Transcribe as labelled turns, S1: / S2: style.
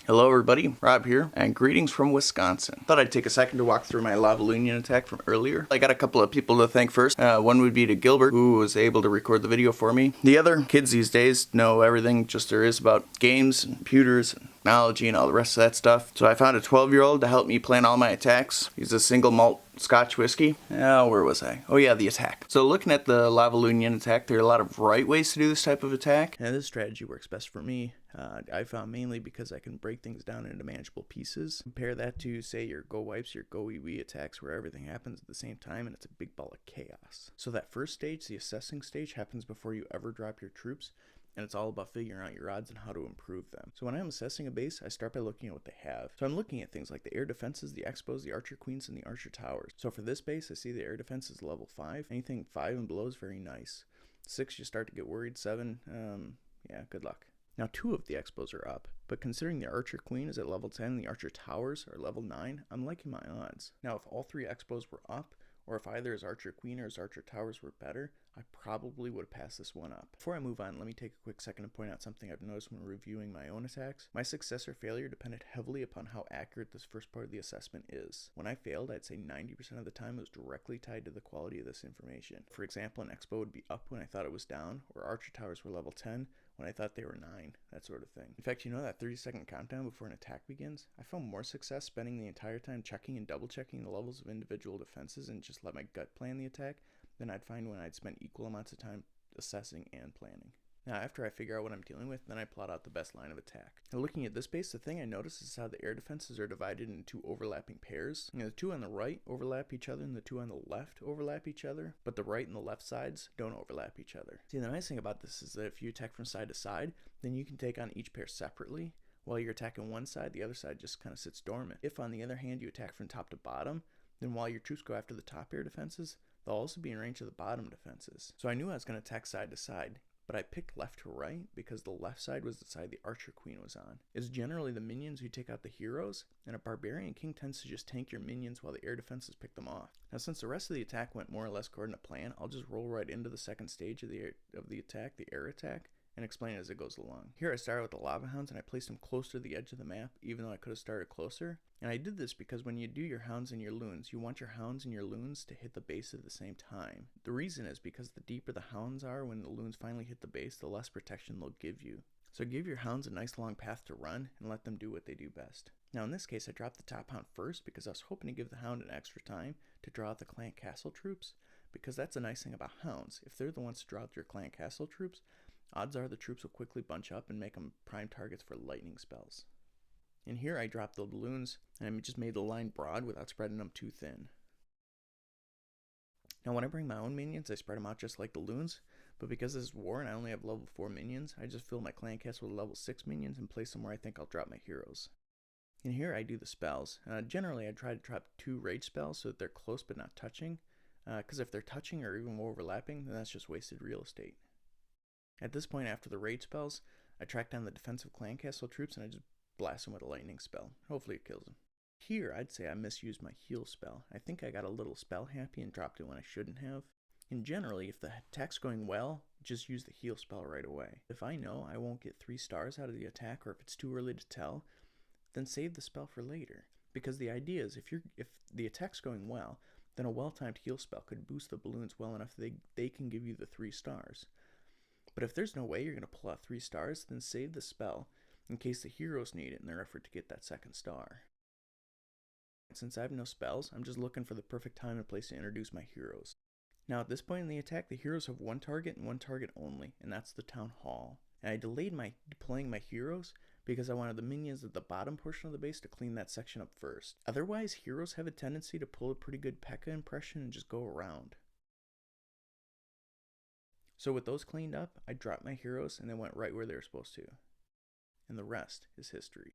S1: Hello everybody, Rob here, and greetings from Wisconsin. Thought I'd take a second to walk through my Lavaloonian attack from earlier. I got a couple of people to thank first. One would be to Gilbert, who was able to record the video for me. The other, kids these days know everything just there is about games and computers and technology and all the rest of that stuff. So I found a 12-year-old to help me plan all my attacks. He's a single malt Scotch whiskey. Where was I? Oh yeah, the attack. So looking at the Lavaloonian attack, there are a lot of right ways to do this type of attack. And this strategy works best for me. I found mainly because I can break things down into manageable pieces. Compare that to, say, your go wipes, your go wee attacks where everything happens at the same time and it's a big ball of chaos. So that first stage, the assessing stage, happens before you ever drop your troops. And it's all about figuring out your odds and how to improve them. So when I'm assessing a base, I start by looking at what they have. So I'm looking at things like the air defenses, the expos, the archer queens, and the archer towers. So for this base, I see the air defense is level 5. Anything 5 and below is very nice. 6, you start to get worried. 7, yeah, good luck. Now 2 of the expos are up, but considering the archer queen is at level 10 and the archer towers are level 9, I'm liking my odds. Now if all 3 expos were up, or if either his archer queen or his archer towers were better, I probably would have passed this one up. Before I move on, let me take a quick second to point out something I've noticed when reviewing my own attacks. My success or failure depended heavily upon how accurate this first part of the assessment is. When I failed, I'd say 90% of the time it was directly tied to the quality of this information. For example, an expo would be up when I thought it was down, or archer towers were level 10 when I thought they were 9, that sort of thing. In fact, you know that 30-second countdown before an attack begins? I found more success spending the entire time checking and double checking the levels of individual defenses and just let my gut plan the attack than I'd find when I'd spend equal amounts of time assessing and planning. Now after I figure out what I'm dealing with, then I plot out the best line of attack. Now looking at this base, the thing I notice is how the air defenses are divided into 2 overlapping pairs. The 2 on the right overlap each other and the 2 on the left overlap each other, but the right and the left sides don't overlap each other. See, the nice thing about this is that if you attack from side to side, then you can take on each pair separately. While you're attacking one side, the other side just kind of sits dormant. If on the other hand you attack from top to bottom, then while your troops go after the top air defenses, they'll also be in range of the bottom defenses. So I knew I was going to attack side to side, but I picked left to right because the left side was the side the archer queen was on. It's generally the minions who take out the heroes, and a barbarian king tends to just tank your minions while the air defenses pick them off. Now since the rest of the attack went more or less according to plan, I'll just roll right into the second stage of the attack, the air attack, and explain it as it goes along. Here I started with the lava hounds and I placed them close to the edge of the map, even though I could have started closer. And I did this because when you do your hounds and your loons, you want your hounds and your loons to hit the base at the same time. The reason is because the deeper the hounds are when the loons finally hit the base, the less protection they'll give you. So give your hounds a nice long path to run and let them do what they do best. Now in this case I dropped the top hound first because I was hoping to give the hound an extra time to draw out the clan castle troops, because that's a nice thing about hounds. If they're the ones to draw out your clan castle troops, odds are the troops will quickly bunch up and make them prime targets for lightning spells. And here I dropped the loons and I just made the line broad without spreading them too thin. Now when I bring my own minions, I spread them out just like the loons, but because this is war and I only have level 4 minions, I just fill my clan castle with level 6 minions and place them where I think I'll drop my heroes. And here I do the spells. Generally I try to drop 2 rage spells so that they're close but not touching, because if they're touching or even overlapping, then that's just wasted real estate. At this point, after the rage spells, I track down the defensive clan castle troops and I just blast them with a lightning spell. Hopefully it kills them. Here, I'd say I misused my heal spell. I think I got a little spell happy and dropped it when I shouldn't have. And generally, if the attack's going well, just use the heal spell right away. If I know I won't get 3 stars out of the attack, or if it's too early to tell, then save the spell for later. Because the idea is, if the attack's going well, then a well-timed heal spell could boost the balloons well enough that they can give you the 3 stars. But if there's no way you're going to pull out 3 stars, then save the spell in case the heroes need it in their effort to get that 2nd star. Since I have no spells, I'm just looking for the perfect time and place to introduce my heroes. Now at this point in the attack, the heroes have 1 target and 1 target only, and that's the town hall. And I delayed deploying my heroes because I wanted the minions at the bottom portion of the base to clean that section up first. Otherwise, heroes have a tendency to pull a pretty good P.E.K.K.A. impression and just go around. So with those cleaned up, I dropped my heroes and they went right where they were supposed to. And the rest is history.